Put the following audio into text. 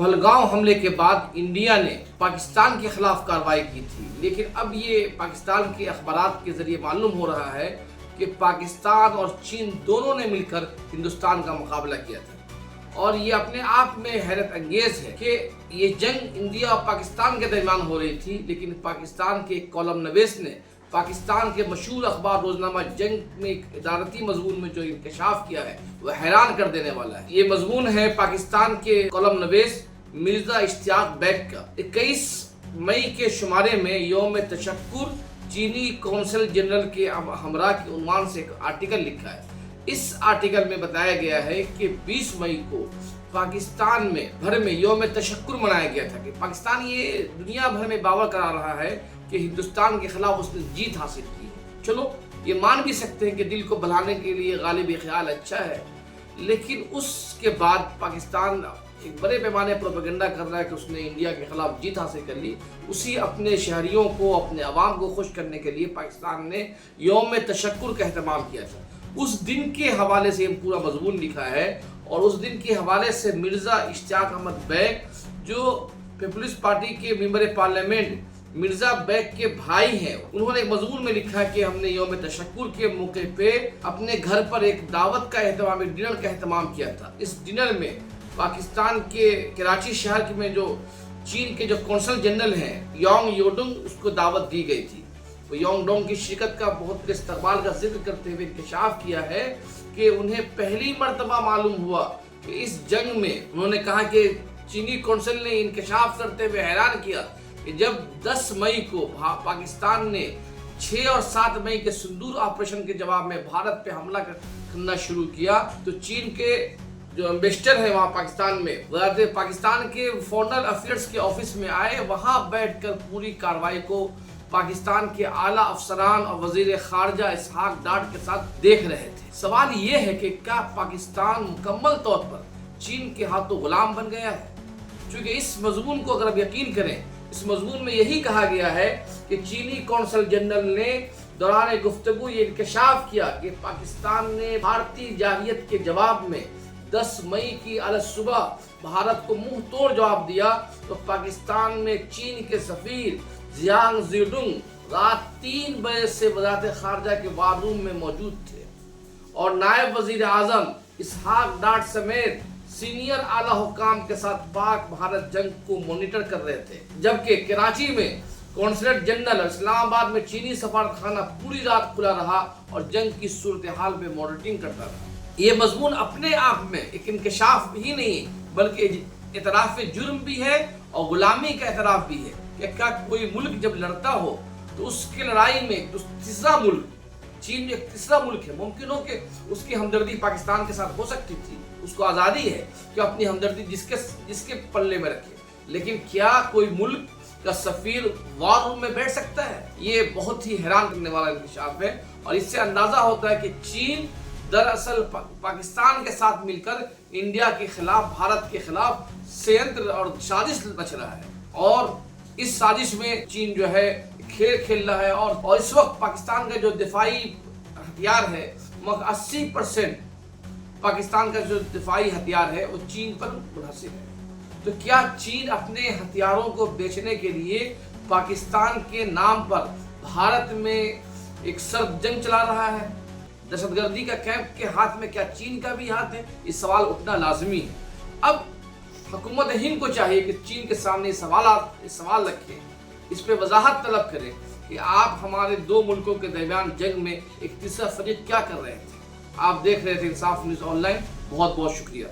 پہلگام حملے کے بعد انڈیا نے پاکستان کے خلاف کارروائی کی تھی، لیکن اب یہ پاکستان کے اخبارات کے ذریعے معلوم ہو رہا ہے کہ پاکستان اور چین دونوں نے مل کر ہندوستان کا مقابلہ کیا تھا، اور یہ اپنے آپ میں حیرت انگیز ہے کہ یہ جنگ انڈیا اور پاکستان کے درمیان ہو رہی تھی، لیکن پاکستان کے ایک کالم نویس نے پاکستان کے مشہور اخبار روزنامہ جنگ میں ایک ادارتی مضمون میں جو انکشاف کیا ہے وہ حیران کر دینے والا ہے۔ یہ مضمون ہے پاکستان کے کالم نویس مرزا اشتیاق بیگ کا۔ 21 مئی کے شمارے میں یوم تشکر چینی قونصل جنرل کے ہمراہ کے عنوان سے ایک آرٹیکل لکھا ہے۔ اس آرٹیکل میں بتایا گیا ہے کہ 20 مئی کو پاکستان میں بھر میں یوم تشکر منایا گیا تھا کہ پاکستان یہ دنیا بھر میں باور کرا رہا ہے کہ ہندوستان کے خلاف اس نے جیت حاصل کی ہے۔ چلو یہ مان بھی سکتے ہیں کہ دل کو بہلانے کے لیے غالب خیال اچھا ہے، لیکن اس کے بعد پاکستان ایک بڑے پیمانے پروپیگنڈا کر رہا ہے کہ اس نے انڈیا کے خلاف جیت حاصل کر لی۔ اسی اپنے شہریوں کو، اپنے عوام کو خوش کرنے کے لیے پاکستان نے یوم تشکر کا اہتمام کیا تھا۔ اس دن کے حوالے سے پورا مضمون لکھا ہے، اور اس دن کے حوالے سے مرزا اشتیاق احمد بیگ جو پیپلز پارٹی کے ممبر پارلیمنٹ مرزا بیگ کے بھائی ہیں، انہوں نے مضمون میں لکھا کہ ہم نے یوم تشکر کے موقع پہ اپنے گھر پر ایک دعوت کا اہتمام، ایک ڈنر کا اہتمام کیا تھا۔ اس ڈنر میں پاکستان کے کراچی شہر میں جو چین کے جو قونصل جنرل ہیں یانگ یوڈنگ، اس کو دعوت دی گئی تھی۔ وہ یانگ ڈونگ کی شرکت کا بہت استقبال کا ذکر کرتے ہوئے انکشاف کیا ہے کہ انہیں پہلی مرتبہ معلوم ہوا کہ اس جنگ میں، انہوں نے کہا کہ چینی قونصل نے انکشاف کرتے ہوئے حیران کیا کہ جب 10 مئی کو پاکستان نے 6 اور 7 مئی کے سندور آپریشن کے جواب میں بھارت پہ حملہ کرنا شروع کیا، تو چین کے جو ایمبیسڈر ہیں وہاں پاکستان میں، وزارت پاکستان کے فارن افیئرز کے آفس میں آئے، وہاں بیٹھ کر پوری کارروائی کو پاکستان کے اعلیٰ افسران اور وزیر خارجہ اسحاق ڈاٹ کے ساتھ دیکھ رہے تھے۔ سوال یہ ہے کہ کیا پاکستان مکمل طور پر چین کے ہاتھوں غلام بن گیا ہے؟ چونکہ اس مضمون کو اگر آپ یقین کریں، اس مضمون میں یہی کہا گیا ہے کہ چینی قونصل جنرل نے دوران گفتگو یہ انکشاف کیا کہ پاکستان نے بھارتی جارحیت کے جواب میں 10 مئی کی صبح بھارت کو منہ توڑ جواب دیا، تو پاکستان میں چین کے سفیر زیانگ زیڈونگ رات 3 بجے سے وزارت خارجہ کے وار روم میں موجود تھے، اور نائب وزیر اعظم اسحاق ڈاٹ سمیت سینئر اعلیٰ حکام کے ساتھ پاک بھارت جنگ کو مانیٹر کر رہے تھے، جبکہ کراچی میں قونصلیٹ جنرل اسلام آباد میں چینی سفارت خانہ پوری رات کھلا رہا اور جنگ کی صورتحال میں مانیٹرنگ کرتا رہا۔ یہ مضمون اپنے آپ میں ایک انکشاف ہی نہیں بلکہ اعتراف جرم بھی ہے اور غلامی کا اعتراف بھی ہے کہ کیا کوئی ملک جب لڑتا ہو تو اس کی لڑائی میں تیسرا ملک، چین ایک تیسرا ملک ہے، ممکن ہو کہ اس کی ہمدردی پاکستان کے ساتھ ہو سکتی تھی، اس کو آزادی ہے کہ اپنی ہمدردی جس کے پلے میں رکھے، لیکن کیا کوئی ملک کا سفیر وار روم میں بیٹھ سکتا ہے؟ یہ بہت ہی حیران کرنے والا انکشاف ہے، اور اس سے اندازہ ہوتا ہے کہ چین دراصل پاکستان کے ساتھ مل کر انڈیا کے خلاف، بھارت کے خلاف سینتر اور سازش رچ رہا ہے، اور اس سازش میں چین جو ہے کھیل کھیل رہا ہے، اور اس وقت پاکستان کا جو دفاعی ہتھیار ہے 80% پاکستان کا جو دفاعی ہتھیار ہے وہ چین پر منحصر ہے۔ تو کیا چین اپنے ہتھیاروں کو بیچنے کے لیے پاکستان کے نام پر بھارت میں ایک سرد جنگ چلا رہا ہے؟ دہشت گردی کا کیمپ کے ہاتھ میں کیا چین کا بھی ہاتھ ہے؟ یہ سوال اٹھنا لازمی ہے۔ اب حکومت ہند کو چاہیے کہ چین کے سامنے سوال رکھیں، اس پہ وضاحت طلب کریں کہ آپ ہمارے 2 ملکوں کے درمیان جنگ میں ایک تیسرا فریق کیا کر رہے تھے۔ آپ دیکھ رہے تھے انصاف نیوز آن لائن، بہت بہت شکریہ۔